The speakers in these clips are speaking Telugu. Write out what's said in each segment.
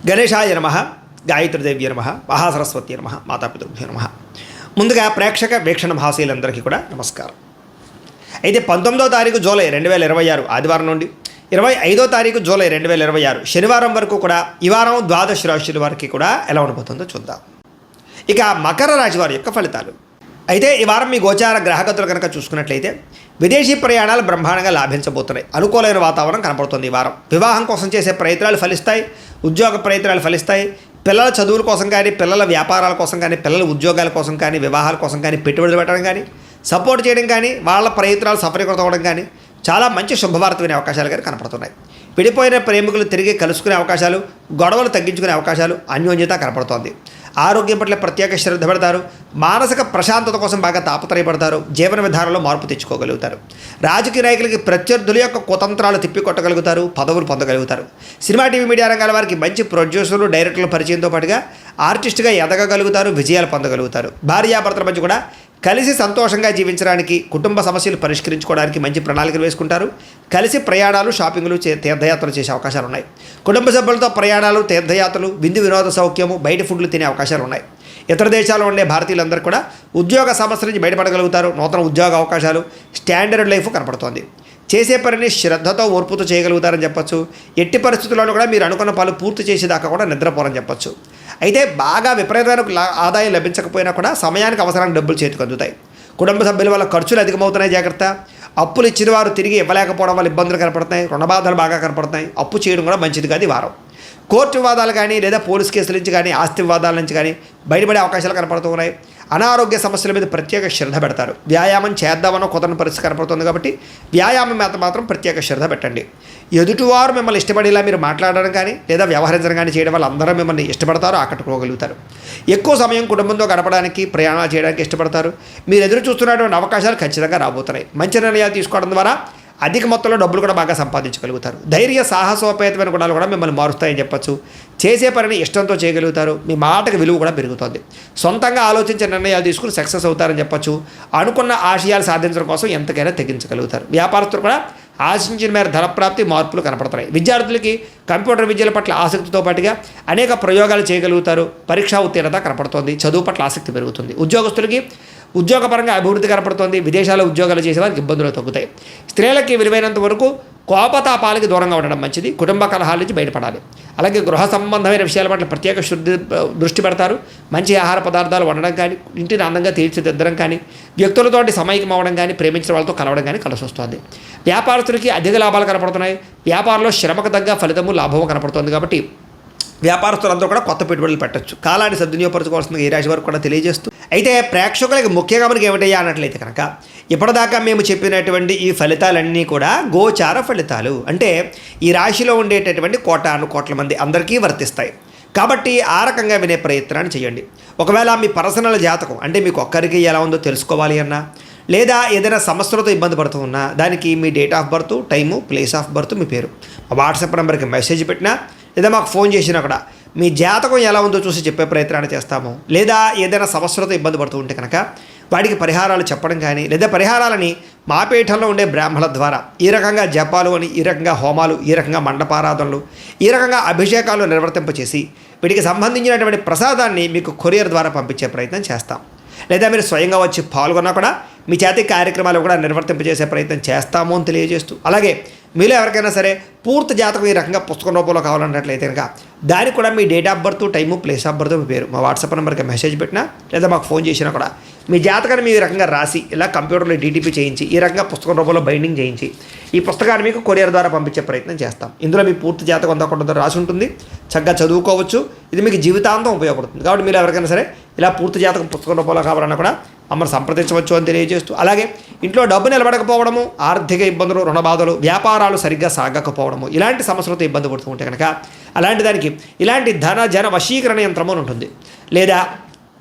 గణేశాయ నమః, గాయత్రీదేవ్య నమః, మహాసరస్వతి నమః, మాతాపితృభ్యో నమః. ముందుగా ప్రేక్షక వీక్షణ భాషలందరికీ కూడా నమస్కారం. అయితే 19వ తారీఖు జూలై 2026 ఆదివారం నుండి 25వ తారీఖు జూలై 2026 శనివారం వరకు కూడా ఈ వారం ద్వాదశ రాశుల వారికి కూడా ఎలా ఉండబోతుందో చూద్దాం. ఇక మకర రాశి వారి యొక్క ఫలితాలు. అయితే ఈ వారం మీ గోచార గ్రహగతులు కనుక చూసుకున్నట్లయితే విదేశీ ప్రయాణాలు బ్రహ్మాండంగా లాభించబోతున్నాయి. అనుకూలమైన వాతావరణం కనపడుతుంది. ఈ వారం వివాహం కోసం చేసే ప్రయత్నాలు ఫలిస్తాయి, ఉద్యోగ ప్రయత్నాలు ఫలిస్తాయి. పిల్లల చదువుల కోసం కానీ, పిల్లల వ్యాపారాల కోసం కానీ, పిల్లల ఉద్యోగాల కోసం కానీ, వివాహాల కోసం కానీ, పెట్టుబడులు పెట్టడం కానీ, సపోర్ట్ చేయడం కానీ, వాళ్ళ ప్రయత్నాలు సఫలీకృతం అవ్వడం కానీ చాలా మంచి శుభవార్త వినే అవకాశాలు కానీ కనపడుతున్నాయి. విడిపోయిన ప్రేమికులు తిరిగి కలుసుకునే అవకాశాలు, గొడవలు తగ్గించుకునే అవకాశాలు, అన్యోన్యత కనపడుతోంది. ఆరోగ్యం పట్ల ప్రత్యేక శ్రద్ధ పెడతారు. మానసిక ప్రశాంతత కోసం బాగా తాపత్రయపడతారు. జీవన విధానంలో మార్పు తెచ్చుకోగలుగుతారు. రాజకీయ నాయకులకి ప్రత్యర్థుల యొక్క కుతంత్రాలు తిప్పికొట్టగలుగుతారు. పదవులు పొందగలుగుతారు. సినిమా టీవీ మీడియా రంగాల వారికి మంచి ప్రొడ్యూసర్లు, డైరెక్టర్ల పరిచయంతో పాటుగా ఆర్టిస్ట్గా ఎదగగలుగుతారు. విజయాలు పొందగలుగుతారు. భార్యాభర్తల మధ్య కూడా కలిసి సంతోషంగా జీవించడానికి, కుటుంబ సమస్యలు పరిష్కరించుకోవడానికి మంచి ప్రణాళికలు వేసుకుంటారు. కలిసి ప్రయాణాలు, షాపింగ్లు, తీర్థయాత్రలు చేసే అవకాశాలు ఉన్నాయి. కుటుంబ సభ్యులతో ప్రయాణాలు, తీర్థయాత్రలు, విందు వినోద సౌఖ్యము, బయట ఫుడ్లు తినే అవకాశాలు ఉన్నాయి. ఇతర దేశాల్లో ఉండే భారతీయులందరూ కూడా ఉద్యోగ సమస్యల నుంచి బయటపడగలుగుతారు. నూతన ఉద్యోగ అవకాశాలు, స్టాండర్డ్ లైఫ్ కనపడుతోంది. చేసే పనిని శ్రద్ధతో, ఓర్పుతో చేయగలుగుతారని చెప్పొచ్చు. ఎట్టి పరిస్థితుల్లోనూ కూడా మీరు అనుకున్న పనులు పూర్తి చేసేదాకా కూడా నిద్రపోరని చెప్పొచ్చు. అయితే బాగా విపరీతమైన ఆదాయం లభించకపోయినా కూడా సమయానికి అవసరానికి డబ్బులు చేతికి అందుతాయి. కుటుంబ సభ్యుల వల్ల ఖర్చులు అధికమవుతున్నాయి, జాగ్రత్త. అప్పులు ఇచ్చిన వారు తిరిగి ఇవ్వలేకపోవడం వల్ల ఇబ్బందులు కనపడుతున్నాయి. రుణబాధలు బాగా కనపడుతున్నాయి. అప్పు చేయడం కూడా మంచిది కాదు ఈ వారం. కోర్టు వివాదాలు కానీ, లేదా పోలీస్ కేసుల నుంచి కానీ, ఆస్తి వివాదాల నుంచి కానీ బయటపడే అవకాశాలు కనపడుతూ ఉన్నాయి. అనారోగ్య సమస్యల మీద ప్రత్యేక శ్రద్ధ పెడతారు. వ్యాయామం చేద్దామనో కుదరని పరిస్థితి కనపడుతుంది కాబట్టి వ్యాయామం మీద మాత్రం ప్రత్యేక శ్రద్ధ పెట్టండి. ఎదుటివారు మిమ్మల్ని ఇష్టపడేలా మీరు మాట్లాడడం కానీ, లేదా వ్యవహరించడం కానీ చేయడం వల్ల అందరూ మిమ్మల్ని ఇష్టపడతారు, ఆకట్టుకోగలుగుతారు. ఎక్కువ సమయం కుటుంబంతో గడపడానికి, ప్రయాణాలు చేయడానికి ఇష్టపడతారు. మీరు ఎదురు చూస్తున్నటువంటి అవకాశాలు ఖచ్చితంగా రాబోతున్నాయి. మంచి నిర్ణయాలు తీసుకోవడం ద్వారా అధిక మొత్తంలో డబ్బులు కూడా బాగా సంపాదించగలుగుతారు. ధైర్య సాహసోపేతమైన గుణాలు కూడా మిమ్మల్ని మారుస్తాయని చెప్పచ్చు. చేసే పనిని ఇష్టంతో చేయగలుగుతారు. మీ మాటకు విలువ కూడా పెరుగుతుంది. సొంతంగా ఆలోచించే నిర్ణయాలు తీసుకుని సక్సెస్ అవుతారని చెప్పచ్చు. అనుకున్న ఆశయాలు సాధించడం కోసం ఎంతకైనా తెగించగలుగుతారు. వ్యాపారస్తులు కూడా ఆశించిన మేర ధనప్రాప్తి, మార్పులు కనపడుతున్నాయి. విద్యార్థులకి కంప్యూటర్ విద్యల పట్ల ఆసక్తితో పాటుగా అనేక ప్రయోగాలు చేయగలుగుతారు. పరీక్షా ఉత్తీర్ణత కనపడుతోంది. చదువు పట్ల ఆసక్తి పెరుగుతుంది. ఉద్యోగస్తులకి ఉద్యోగపరంగా అభివృద్ధి కనపడుతోంది. విదేశాల్లో ఉద్యోగాలు చేసే వారికి ఇబ్బందులు తగ్గుతాయి. స్త్రీలకి విలువైనంత వరకు కోపతాపాలకి దూరంగా ఉండడం మంచిది. కుటుంబ కలహాల నుంచి బయటపడాలి. అలాగే గృహ సంబంధమైన విషయాల పట్ల ప్రత్యేక దృష్టి పెడతారు. మంచి ఆహార పదార్థాలు వండడం కానీ, ఇంటిని అందంగా తీర్చిదిద్దడం కానీ, వ్యక్తులతోటి సమైక్యం అవ్వడం కానీ, ప్రేమించిన వాళ్ళతో కలవడం కానీ కలిసి వస్తుంది. వ్యాపారస్తులకి అధిక లాభాలు కనపడుతున్నాయి. వ్యాపారంలో శ్రమకు తగ్గ ఫలితము, లాభము కనపడుతుంది. కాబట్టి వ్యాపారస్తులందరూ కూడా కొత్త పెట్టుబడులు పెట్టచ్చు. కాలాన్ని సద్వినియోగపరచుకోవాల్సిందిగా ఈ రాశి వారికి కూడా తెలియజేస్తూ, అయితే ప్రేక్షకులకి ముఖ్యంగా మనకి ఏమిటయ్యా అన్నట్లయితే కనుక ఇప్పటిదాకా మేము చెప్పినటువంటి ఈ ఫలితాలన్నీ కూడా గోచార ఫలితాలు. అంటే ఈ రాశిలో ఉండేటటువంటి కోట్ల మంది అందరికీ వర్తిస్తాయి. కాబట్టి ఆ రకంగా వినే ప్రయత్నాన్ని చేయండి. ఒకవేళ మీ పర్సనల్ జాతకం అంటే మీకు ఒక్కరికి ఎలా ఉందో తెలుసుకోవాలి అన్నా, లేదా ఏదైనా సమస్యలతో ఇబ్బంది పడుతూ ఉన్నా, దానికి మీ date of birth, time, place of birth, మీ పేరు వాట్సాప్ నెంబర్కి మెసేజ్ పెట్టినా, లేదా మాకు ఫోన్ చేసినా కూడా మీ జాతకం ఎలా ఉందో చూసి చెప్పే ప్రయత్నాన్ని చేస్తాము. లేదా ఏదైనా సమస్యలతో ఇబ్బంది పడుతూ ఉంటే కనుక వాటికి పరిహారాలు చెప్పడం కానీ, లేదా పరిహారాలని మా పీఠంలో ఉండే బ్రాహ్మణుల ద్వారా ఈ రకంగా జపాలు అని, ఈ రకంగా హోమాలు, ఈ రకంగా మండపారాధనలు, ఈ రకంగా అభిషేకాలు నిర్వర్తింపచేసి వీటికి సంబంధించినటువంటి ప్రసాదాన్ని మీకు కొరియర్ ద్వారా పంపించే ప్రయత్నం చేస్తాం. లేదా మీరు స్వయంగా వచ్చి పాల్గొన్నా కూడా మీ చేతి కార్యక్రమాలు కూడా నిర్వర్తింపజేసే ప్రయత్నం చేస్తాము అని తెలియజేస్తూ, అలాగే మీలో ఎవరికైనా సరే పూర్తి జాతకం ఈ రకంగా పుస్తకం రూపంలో కావాలన్నట్లయితే కనుక దానికి కూడా మీ date of birth, time, place of birth, మీ పేరు మా వాట్సాప్ నెంబర్కి మెసేజ్ పెట్టినా, లేదా మాకు ఫోన్ చేసినా కూడా మీ జాతకాన్ని మీ రకంగా రాసి ఇలా కంప్యూటర్లో డీటీపీ చేయించి ఈ రకంగా పుస్తకం రూపంలో బైండింగ్ చేయించి ఈ పుస్తకాన్ని మీకు కొరియర్ ద్వారా పంపించే ప్రయత్నం చేస్తాం. ఇందులో మీ పూర్తి జాతకం అంతా కూడా రాసి ఉంటుంది. చక్కగా చదువుకోవచ్చు. ఇది మీకు జీవితాంతం ఉపయోగపడుతుంది. కాబట్టి మీరు ఎవరికైనా సరే ఇలా పూర్తి జాతకం పుస్తకం రూపంలో కావాలన్నా కూడా మమ్మల్ని సంప్రదించవచ్చు అని తెలియజేస్తూ, అలాగే ఇంట్లో డబ్బు నిలబడకపోవడము, ఆర్థిక ఇబ్బందులు, రుణబాధలు, వ్యాపారాలు సరిగ్గా సాగకపోవడము, ఇలాంటి సమస్యలతో ఇబ్బంది పడుతూ ఉంటే కనుక అలాంటి దానికి ఇలాంటి ధన జన వశీకరణ యంత్రము అని ఉంటుంది. లేదా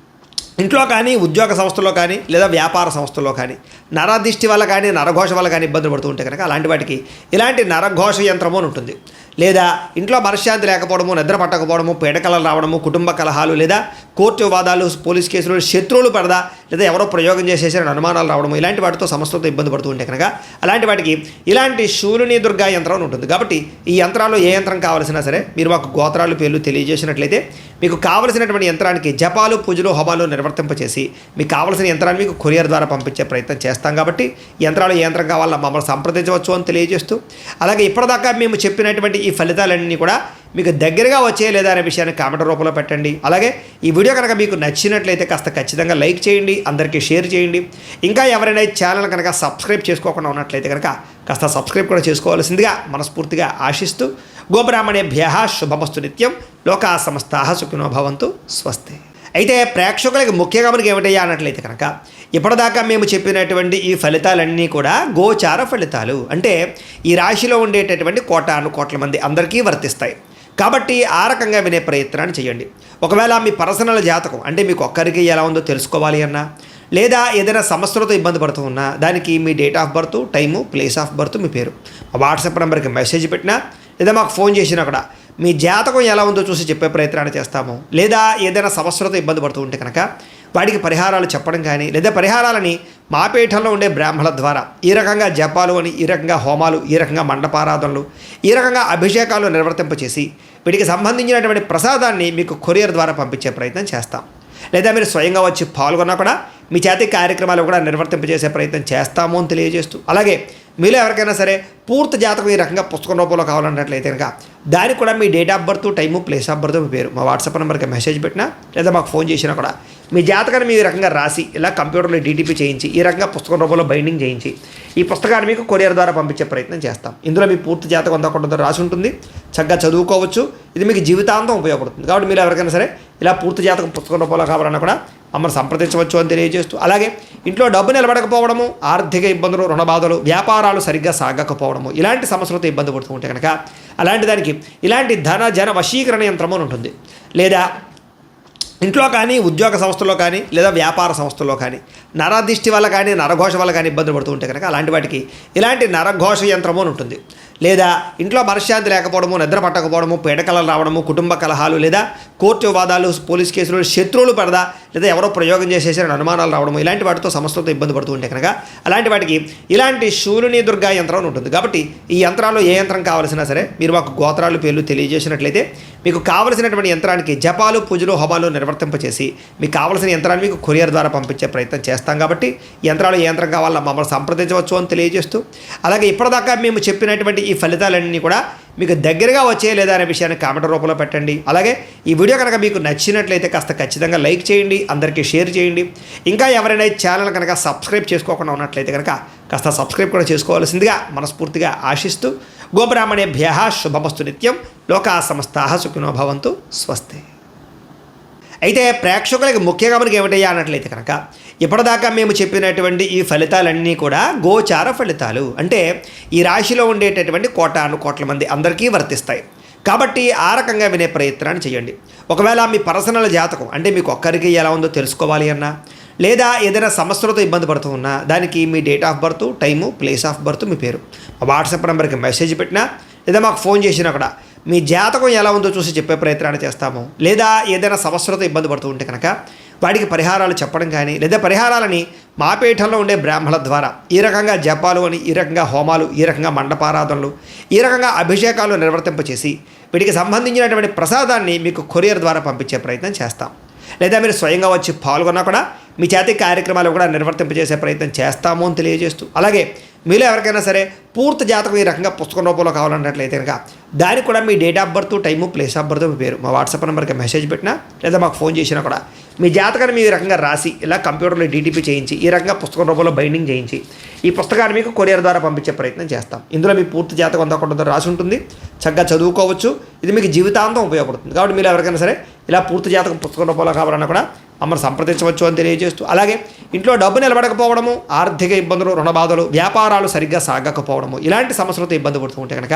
ఇంట్లో కానీ, ఉద్యోగ సంస్థల్లో కానీ, లేదా వ్యాపార సంస్థల్లో కానీ నరదిష్టి వల్ల కానీ, నరఘోష వల్ల కానీ ఇబ్బందులు పడుతూ ఉంటే కనుక అలాంటి వాటికి ఇలాంటి నరఘోష యంత్రము అని ఉంటుంది. లేదా ఇంట్లో మనశ్శాంతి లేకపోవడము, నిద్ర పట్టకపోవడము, పీడకలలు రావడము, కుటుంబ కలహాలు, లేదా కోర్టు వివాదాలు, పోలీస్ కేసులు, శత్రువులు పడదా, లేదా ఎవరో ప్రయోగం చేసేసారని అనుమానాలు రావడము, ఇలాంటి వాటితో సమస్యలతో ఇబ్బంది పడుతూ ఉంటే కనుక అలాంటి వాటికి ఇలాంటి శూలిని దుర్గా యంత్రం అని ఉంటుంది. కాబట్టి ఈ యంత్రాల్లో ఏ యంత్రం కావాల్సినా సరే మీరు మాకు గోత్రాలు పేర్లు తెలియజేసినట్లయితే మీకు కావలసినటువంటి యంత్రానికి జపాలు, పూజలు, హోమాలు నిర్వర్తింపచేసి మీకు కావలసిన యంత్రాన్ని మీకు కొరియర్ ద్వారా పంపించే ప్రయత్నం చేస్తాం. కాబట్టి యంత్రాలు ఏ యంత్రం కావాలో మమ్మల్ని సంప్రదించవచ్చు అని తెలియజేస్తూ, అలాగే ఇప్పటిదాకా మేము చెప్పినటువంటి ఈ ఫలితాలన్నీ కూడా మీకు దగ్గరగా వచ్చే లేదా అనే విషయాన్ని కామెంట్ రూపంలో పెట్టండి. అలాగే ఈ వీడియో కనుక మీకు నచ్చినట్లయితే కాస్త ఖచ్చితంగా లైక్ చేయండి, అందరికీ షేర్ చేయండి. ఇంకా ఎవరైనా ఈ ఛానల్ కనుక సబ్స్క్రైబ్ చేసుకోకుండా ఉన్నట్లయితే కనుక కాస్త సబ్స్క్రైబ్ కూడా చేసుకోవాల్సిందిగా మనస్ఫూర్తిగా ఆశిస్తూ, గోబ్రాహ్మణేభ్యః శుభమస్తు నిత్యం, లోకా సమస్తాః సుఖినో భవంతు, స్వస్తి. అయితే ప్రేక్షకులకి ముఖ్యంగా మనకి ఏమిటయ్యా అన్నట్లయితే కనుక ఇప్పటిదాకా మేము చెప్పినటువంటి ఈ ఫలితాలన్నీ కూడా గోచార ఫలితాలు, అంటే ఈ రాశిలో ఉండేటటువంటి కోట్ల మంది అందరికీ వర్తిస్తాయి. కాబట్టి ఆ రకంగా వినే ప్రయత్నాన్ని చేయండి. ఒకవేళ మీ పర్సనల్ జాతకం అంటే మీకు ఒక్కరికి ఎలా ఉందో తెలుసుకోవాలి అన్నా, లేదా ఏదైనా సమస్యలతో ఇబ్బంది పడుతూ ఉన్నా, దానికి మీ date of birth, time, place of birth, మీ పేరు మా వాట్సాప్ నెంబర్కి మెసేజ్ పెట్టినా, లేదా మాకు ఫోన్ చేసినా కూడా మీ జాతకం ఎలా ఉందో చూసి చెప్పే ప్రయత్నాన్ని చేస్తాము. లేదా ఏదైనా సమస్యలతో ఇబ్బంది పడుతూ ఉంటే కనుక వాటికి పరిహారాలు చెప్పడం కానీ, లేదా పరిహారాలని మా పీఠంలో ఉండే బ్రాహ్మణుల ద్వారా ఈ రకంగా జపాలు అని, ఈ రకంగా హోమాలు, ఈ రకంగా మండపారాధనలు, ఈ రకంగా అభిషేకాలు నిర్వర్తింపచేసి వీటికి సంబంధించినటువంటి ప్రసాదాన్ని మీకు కొరియర్ ద్వారా పంపించే ప్రయత్నం చేస్తాం. లేదా మీరు స్వయంగా వచ్చి పాల్గొన్నా కూడా మీ చేతి కార్యక్రమాలు కూడా నిర్వర్తింపజేసే ప్రయత్నం చేస్తాము అని తెలియజేస్తూ, అలాగే మీలో ఎవరికైనా సరే పూర్తి జాతకం ఈ రకంగా పుస్తకం రూపంలో కావాలన్నట్లయితే కనుక దానికి కూడా మీ date of birth, time, place of birth, మీ పేరు మా వాట్సాప్ నెంబర్కి మెసేజ్ పెట్టినా, లేదా మాకు ఫోన్ చేసినా కూడా మీ జాతకాన్ని మీ రకంగా రాసి ఇలా కంప్యూటర్లో డీటీపీ చేయించి ఈ రకంగా పుస్తకం రూపంలో బైండింగ్ చేయించి ఈ పుస్తకాన్ని మీకు కొరియర్ ద్వారా పంపించే ప్రయత్నం చేస్తాం. ఇందులో మీ పూర్తి జాతకం అంతా కూడా రాసి ఉంటుంది, చక్కగా చదువుకోవచ్చు. ఇది మీకు జీవితాంతం ఉపయోగపడుతుంది. కాబట్టి మీరు ఎవరికైనా సరే ఇలా పూర్తి జాతకం పుస్తకం రూపంలో కావాలన్నా కూడా మమ్మల్ని సంప్రదించవచ్చు అని తెలియజేస్తూ, అలాగే ఇంట్లో డబ్బు నిలబడకపోవడము, ఆర్థిక ఇబ్బందులు, రుణ బాధలు, వ్యాపారాలు సరిగ్గా సాగకపోవడము, ఇలాంటి సమస్యలతో ఇబ్బంది పడుతూ ఉంటే కనుక అలాంటి దానికి ఇలాంటి ధన జన వశీకరణ యంత్రము అని ఉంటుంది. లేదా ఇంట్లో కానీ, ఉద్యోగ సంస్థల్లో కానీ, లేదా వ్యాపార సంస్థల్లో కానీ నరదిష్టి వల్ల కానీ, నరఘోష వల్ల కానీ ఇబ్బందులు పడుతూ ఉంటే కనుక అలాంటి వాటికి ఇలాంటి నరఘోష యంత్రము అని ఉంటుంది. లేదా ఇంట్లో మనశ్శాంతి లేకపోవడము, నిద్ర పట్టకపోవడము, పీడకలలు రావడము, కుటుంబ కలహాలు, లేదా కోర్టు వివాదాలు, పోలీస్ కేసులు, శత్రువులు పడదా, లేదా ఎవరో ప్రయోగం చేసేసారని అనుమానాలు రావడము, ఇలాంటి వాటితో సమస్యలతో ఇబ్బంది పడుతూ ఉంటే కనుక అలాంటి వాటికి ఇలాంటి శూలిని దుర్గా యంత్రం అని ఉంటుంది. కాబట్టి ఈ యంత్రాల్లో ఏ యంత్రం కావాల్సినా సరే మీరు మాకు గోత్రాలు పేర్లు తెలియజేసినట్లయితే మీకు కావలసినటువంటి యంత్రానికి జపాలు, పూజలు, హోమాలు నిర్వర్తింపచేసి మీకు కావలసిన యంత్రాన్ని మీకు కొరియర్ ద్వారా పంపించే ప్రయత్నం చేస్తాం. కాబట్టి యంత్రాలు ఏ యంత్రం కావాలో మమ్మల్ని సంప్రదించవచ్చు అని తెలియజేస్తూ, అలాగే ఇప్పటిదాకా మేము చెప్పినటువంటి ఈ ఫలితాలన్నీ కూడా మీకు దగ్గరగా వచ్చే లేదా అనే విషయాన్ని కామెంట్ రూపంలో పెట్టండి. అలాగే ఈ వీడియో కనుక మీకు నచ్చినట్లయితే కాస్త ఖచ్చితంగా లైక్ చేయండి, అందరికీ షేర్ చేయండి. ఇంకా ఎవరైనా ఈ ఛానల్ కనుక సబ్స్క్రైబ్ చేసుకోకుండా ఉన్నట్లయితే కనుక కాస్త సబ్స్క్రైబ్ కూడా చేసుకోవాల్సిందిగా మనస్ఫూర్తిగా ఆశిస్తూ, గోబ్రాహ్మణేభ్యః శుభమస్తు నిత్యం, లోకా సమస్తాః సుఖినో భవంతు, స్వస్తి. అయితే ప్రేక్షకులకి ముఖ్యంగా మనకి ఏమిటయ్యా అన్నట్లయితే కనుక ఇప్పటిదాకా మేము చెప్పినటువంటి ఈ ఫలితాలన్నీ కూడా గోచార ఫలితాలు, అంటే ఈ రాశిలో ఉండేటటువంటి కోట్ల మంది అందరికీ వర్తిస్తాయి. కాబట్టి ఆ రకంగా వినే ప్రయత్నాన్ని చేయండి. ఒకవేళ మీ పర్సనల్ జాతకం అంటే మీకు ఒక్కరికి ఎలా ఉందో తెలుసుకోవాలి అన్నా, లేదా ఏదైనా సమస్యలతో ఇబ్బంది పడుతూ ఉన్నా, దానికి మీ date of birth, time, place of birth, మీ పేరు మా వాట్సాప్ నెంబర్కి మెసేజ్ పెట్టినా, లేదా మాకు ఫోన్ చేసినా కూడా మీ జాతకం ఎలా ఉందో చూసి చెప్పే ప్రయత్నాన్ని చేస్తాము. లేదా ఏదైనా సమస్యలతో ఇబ్బంది పడుతూ ఉంటే కనుక వాటికి పరిహారాలు చెప్పడం కానీ, లేదా పరిహారాలని మా పీఠంలో ఉండే బ్రాహ్మణుల ద్వారా ఈ రకంగా జపాలు అని, ఈ రకంగా హోమాలు, ఈ రకంగా మండపారాధనలు, ఈ రకంగా అభిషేకాలు నిర్వర్తింపచేసి వీటికి సంబంధించినటువంటి ప్రసాదాన్ని మీకు కొరియర్ ద్వారా పంపించే ప్రయత్నం చేస్తాం. లేదా మీరు స్వయంగా వచ్చి పాల్గొన్నా కూడా మీ చేతి కార్యక్రమాలు కూడా నిర్వర్తింపజేసే ప్రయత్నం చేస్తాము అని తెలియజేస్తూ, అలాగే మీలో ఎవరికైనా సరే పూర్తి జాతకం ఈ రకంగా పుస్తకం రూపంలో కావాలన్నట్లయితే కనుక దానికి కూడా మీ date of birth, time, place of birth, మీ పేరు మా వాట్సాప్ నెంబర్కి మెసేజ్ పెట్టినా, లేదా మాకు ఫోన్ చేసినా కూడా మీ జాతకాన్ని మీ రకంగా రాసి ఇలా కంప్యూటర్లో డీటీపీ చేయించి ఈ రకంగా పుస్తకం రూపంలో బైండింగ్ చేయించి ఈ పుస్తకాన్ని మీకు కొరియర్ ద్వారా పంపించే ప్రయత్నం చేస్తాం. ఇందులో మీ పూర్తి జాతకం అంతా కూడా రాసి ఉంటుంది, చక్కగా చదువుకోవచ్చు. ఇది మీకు జీవితాంతం ఉపయోగపడుతుంది. కాబట్టి మీరు ఎవరికైనా సరే ఇలా పూర్తి జాతకం పుస్తకం రూపంలో కావాలన్నా కూడా మమ్మల్ని సంప్రదించవచ్చు అని తెలియజేస్తూ, అలాగే ఇంట్లో డబ్బు నిలబడకపోవడము, ఆర్థిక ఇబ్బందులు, రుణ బాధలు, వ్యాపారాలు సరిగ్గా సాగకపోవడము, ఇలాంటి సమస్యలతో ఇబ్బంది పడుతూ ఉంటే కనుక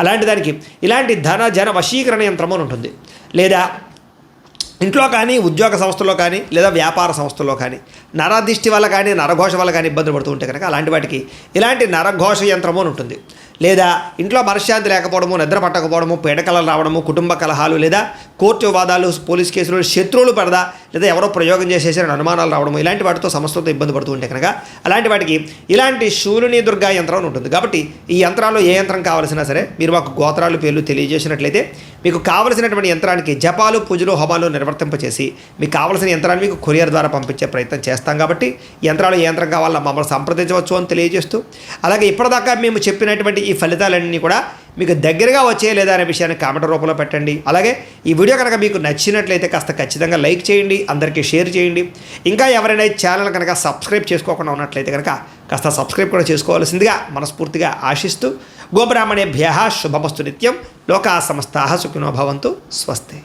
అలాంటి దానికి ఇలాంటి ధన జన వశీకరణ యంత్రము అని ఉంటుంది. లేదా ఇంట్లో కానీ, ఉద్యోగ సంస్థల్లో కానీ, లేదా వ్యాపార సంస్థల్లో కానీ నరదిష్టి వల్ల కానీ, నరఘోష వల్ల కానీ ఇబ్బందులు పడుతూ ఉంటే కనుక అలాంటి వాటికి ఇలాంటి నరఘోష యంత్రము అని ఉంటుంది. లేదా ఇంట్లో మనశ్శాంతి లేకపోవడము, నిద్ర పట్టకపోవడము, పీడకలలు రావడము, కుటుంబ కలహాలు, లేదా కోర్టు వివాదాలు, పోలీస్ కేసులు, శత్రువులు పడదా, లేదా ఎవరో ప్రయోగం చేసేసారని అనుమానాలు రావడము, ఇలాంటి వాటితో సమస్యలతో ఇబ్బంది పడుతూ ఉంటే కనుక అలాంటి వాటికి ఇలాంటి శూలిని దుర్గా యంత్రం అని ఉంటుంది. కాబట్టి ఈ యంత్రాల్లో ఏ యంత్రం కావాల్సినా సరే మీరు మాకు గోత్రాలు పేర్లు తెలియజేసినట్లయితే మీకు కావలసినటువంటి యంత్రానికి జపాలు, పూజలు, హోమాలు నిర్వర్తింపచేసి మీకు కావలసిన యంత్రాన్ని మీకు కొరియర్ ద్వారా పంపించే ప్రయత్నం చేస్తాం. కాబట్టి యంత్రాలు ఏ యంత్రం కావాలో మమ్మల్ని సంప్రదించవచ్చు అని తెలియజేస్తూ, అలాగే ఇప్పటిదాకా మేము చెప్పినటువంటి ఈ ఫలితాలన్నీ కూడా మీకు దగ్గరగా వచ్చే లేదా అనే విషయాన్ని కామెంట్ రూపంలో పెట్టండి. అలాగే ఈ వీడియో కనుక మీకు నచ్చినట్లయితే కాస్త ఖచ్చితంగా లైక్ చేయండి, అందరికీ షేర్ చేయండి. ఇంకా ఎవరైనా ఛానల్ కనుక సబ్స్క్రైబ్ చేసుకోకుండా ఉన్నట్లయితే కనుక కాస్త సబ్స్క్రైబ్ కూడా చేసుకోవాల్సిందిగా మనస్ఫూర్తిగా ఆశిస్తూ, గోబ్రాహ్మణేభ్యః శుభమస్తు నిత్యం, లోకా సమస్తాః సుఖినో భవంతు, స్వస్తి.